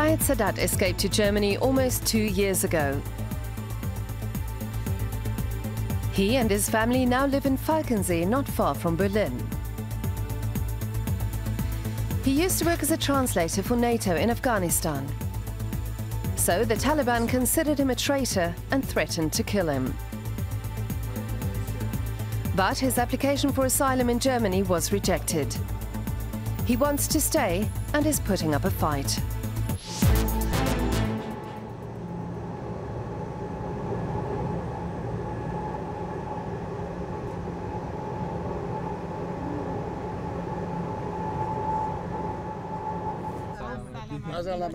Sayet Saddat escaped to Germany almost 2 years ago. He and his family now live in Falkensee, not far from Berlin. He used to work as a translator for NATO in Afghanistan. So the Taliban considered him a traitor and threatened to kill him. But his application for asylum in Germany was rejected. He wants to stay and is putting up a fight.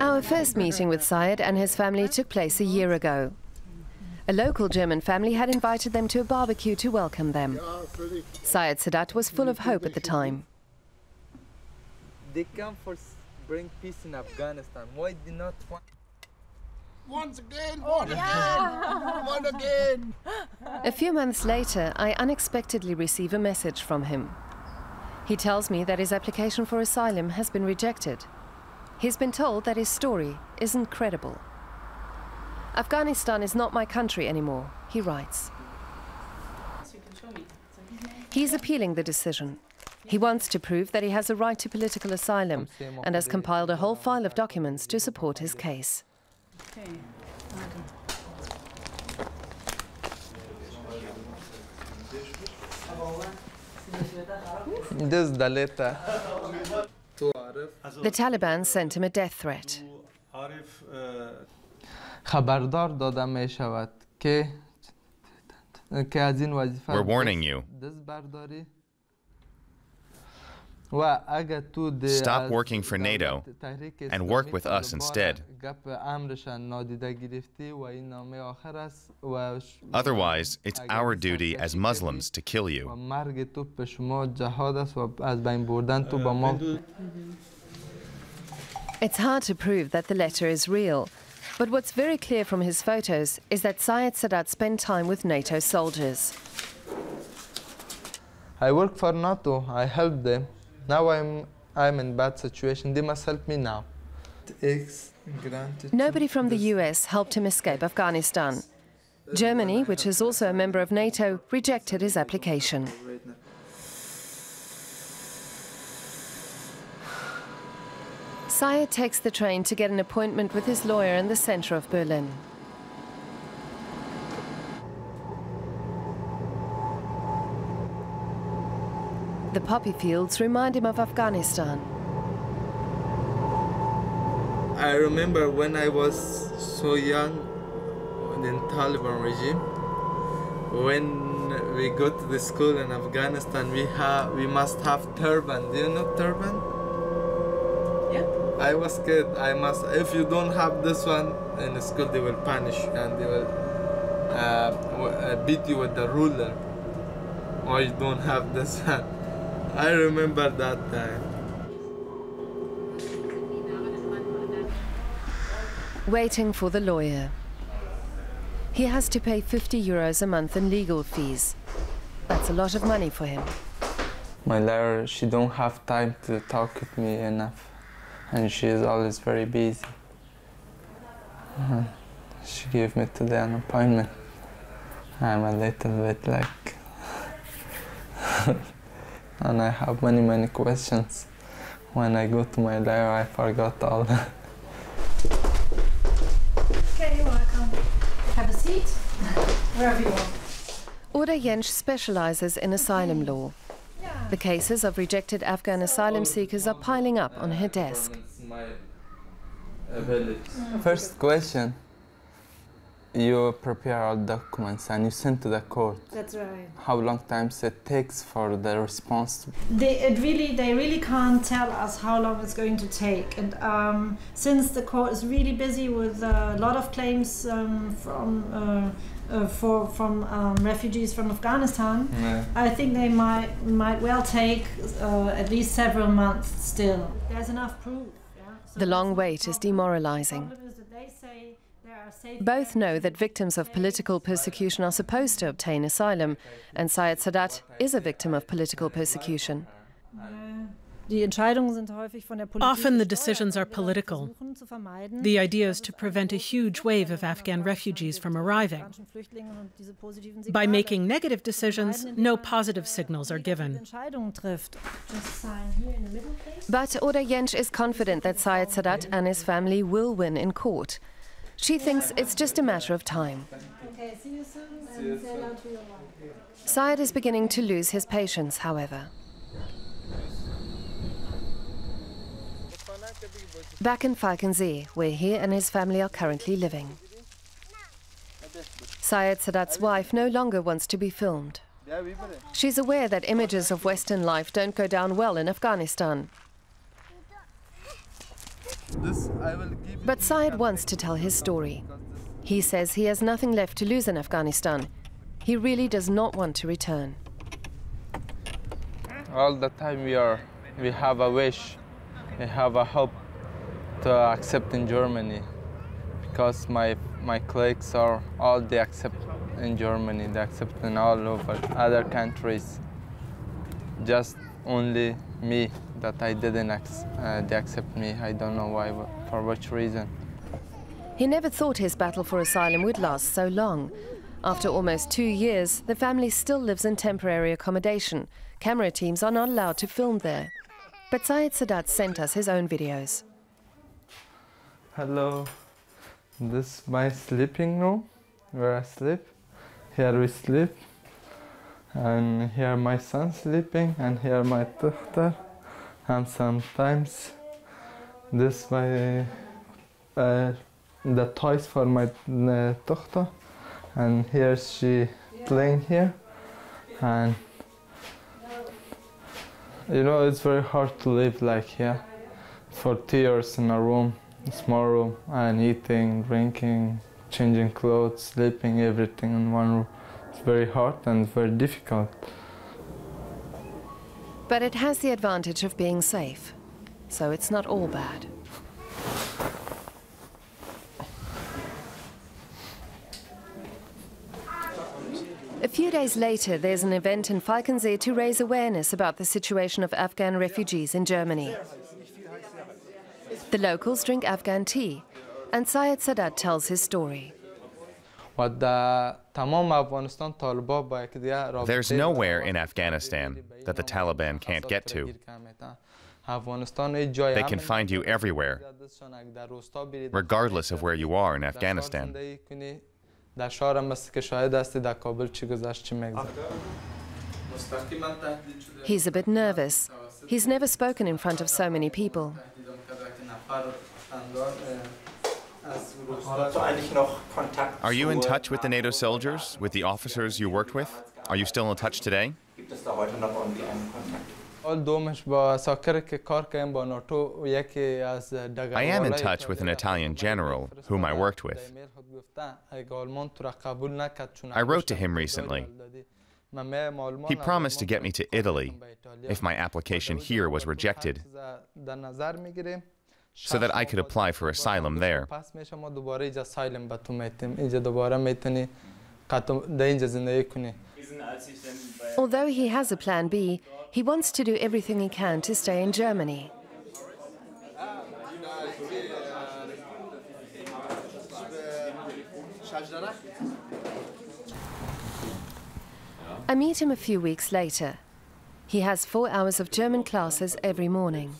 Our first meeting with Sayet and his family took place a year ago. A local German family had invited them to a barbecue to welcome them. Sayet Saddat was full of hope at the time. They come for bring peace in Afghanistan. Why did not want? Once again, one again, one again. A few months later, I unexpectedly receive a message from him. He tells me that his application for asylum has been rejected. He's been told that his story isn't credible. Afghanistan is not my country anymore, he writes. He's appealing the decision. He wants to prove that he has a right to political asylum and has compiled a whole file of documents to support his case. This is the letter. The Taliban sent him a death threat. خبردار داده می شود که از این وظیفه We're warning you. Stop working for NATO and work with us instead. Otherwise, it's our duty as Muslims to kill you. It's hard to prove that the letter is real, but what's very clear from his photos is that Sayet Saddat spent time with NATO soldiers. I work for NATO, I help them. Now I'm in bad situation, they must help me now. Nobody from the US helped him escape Afghanistan. Germany, which is also a member of NATO, rejected his application. Sayet takes the train to get an appointment with his lawyer in the center of Berlin. The poppy fields remind him of Afghanistan. I remember when I was so young in Taliban regime, when we go to the school in Afghanistan, we must have turban. Do you know turban? I was scared. If you don't have this one in the school, they will punish you and they will beat you with the ruler. Or you don't have this one. I remember that time. Waiting for the lawyer. He has to pay 50 euros a month in legal fees. That's a lot of money for him. My lawyer, she don't have time to talk with me enough. And she is always very busy. She gave me today an appointment. I'm a little bit like... and I have many questions. When I go to my lawyer, I forgot all that. Okay, you're welcome. Have a seat, wherever you want. Order Jensch specializes in asylum law. The cases of rejected Afghan asylum seekers are piling up on her desk. First question. You prepare all documents and you send to the court. That's right. How long time it takes for the response? They really can't tell us how long it's going to take. And since the court is really busy with a lot of claims from refugees from Afghanistan, Yeah. I think they might well take at least several months still. There's enough proof. Yeah? So The long wait is demoralizing. The problem is that they say there are safe Both know that victims of political persecution are supposed to obtain asylum, and Sayet Saddat is a victim of political persecution. Often the decisions are political. The idea is to prevent a huge wave of Afghan refugees from arriving. By making negative decisions, no positive signals are given. But Order Jensch is confident that Sayet Saddat and his family will win in court. She thinks it's just a matter of time. Okay, see you soon and say hello to your wife. Sayet is beginning to lose his patience, however. Back in Falkensee, where he and his family are currently living. Sayet Saddat's wife no longer wants to be filmed. She's aware that images of Western life don't go down well in Afghanistan. But Sayet wants to tell his story. He says he has nothing left to lose in Afghanistan. He really does not want to return. All the time we have a wish, we have a hope to accept in Germany, because my colleagues are all they accept in Germany, they accept in all over other countries. Just only me that I didn't they accept me. I don't know why, for which reason. He never thought his battle for asylum would last so long. After almost 2 years, the family still lives in temporary accommodation. Camera teams are not allowed to film there. But Sayet Saddat sent us his own videos. Hello, this is my sleeping room, where I sleep. Here we sleep. And here my son sleeping, and here my daughter. And sometimes this my the toys for my daughter, and here she playing here. And you know, it's very hard to live like here for 2 years in a room, a small room, and eating, drinking, changing clothes, sleeping, everything in one room. It's very hard and very difficult. But it has the advantage of being safe, so it's not all bad. A few days later, there's an event in Falkensee to raise awareness about the situation of Afghan refugees in Germany. The locals drink Afghan tea, and Sayet Saddat tells his story. There's nowhere in Afghanistan that the Taliban can't get to. They can find you everywhere, regardless of where you are in Afghanistan. He's a bit nervous. He's never spoken in front of so many people. Are you in touch with the NATO soldiers, with the officers you worked with? Are you still in touch today? I am in touch with an Italian general whom I worked with. I wrote to him recently. He promised to get me to Italy if my application here was rejected, so that I could apply for asylum there. Although he has a plan B, he wants to do everything he can to stay in Germany. I meet him a few weeks later. He has 4 hours of German classes every morning.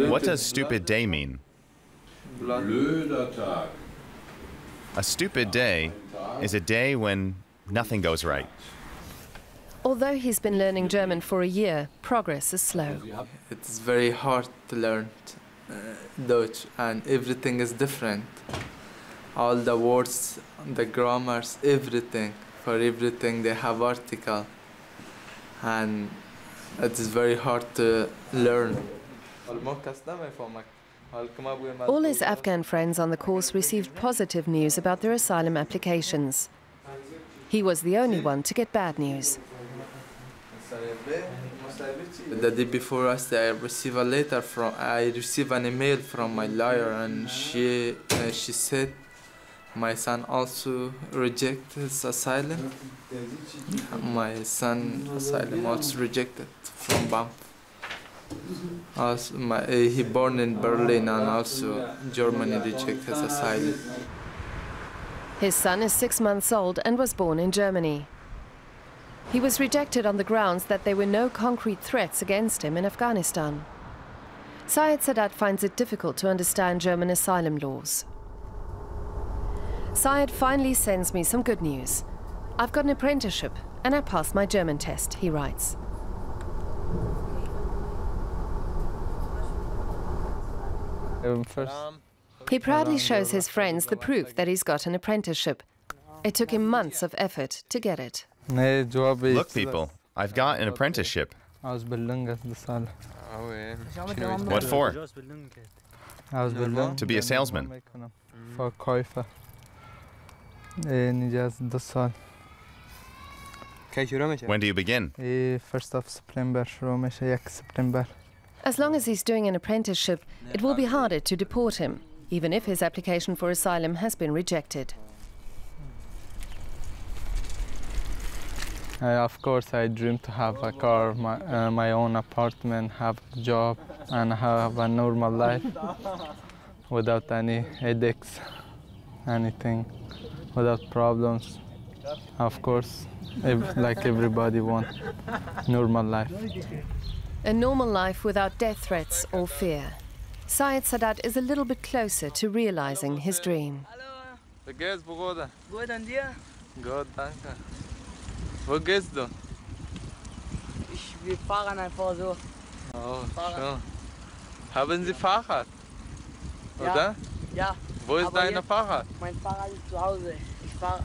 What does stupid day mean? A stupid day is a day when nothing goes right. Although he's been learning German for a year, progress is slow. It's very hard to learn Dutch, and everything is different. All the words, the grammars, everything. For everything they have article, and it is very hard to learn. All his Afghan friends on the course received positive news about their asylum applications. He was the only one to get bad news. The day before us, I received an email from my lawyer, and she said My son also rejected his asylum. My son asylum also rejected from BAM. Also, he born in Berlin and also Germany rejected his asylum. His son is 6 months old and was born in Germany. He was rejected on the grounds that there were no concrete threats against him in Afghanistan. Sayet Saddat finds it difficult to understand German asylum laws. Sayet finally sends me some good news. I've got an apprenticeship and I passed my German test, he writes. He proudly shows his friends the proof that he's got an apprenticeship. It took him months of effort to get it. Look, people, I've got an apprenticeship. What for? To be a salesman. When do you begin? 1st of September. As long as he's doing an apprenticeship, it will be harder to deport him, even if his application for asylum has been rejected. Of course, I dream to have a car, my own apartment, have a job, and have a normal life without any headaches, anything, without problems. Of course, like everybody wants normal life. A normal life without death threats or fear. Sayet Saddat is a little bit closer to realizing his dream. Wie geht's, Bruder? Gut, und dir? Gut, danke. Wo gehst du? Wir fahren einfach so. Oh, schön. Haben Sie Fahrrad? Ja. Oder? Ja. Wo ist dein Fahrrad? Mein Fahrrad ist zu Hause. Ich fahre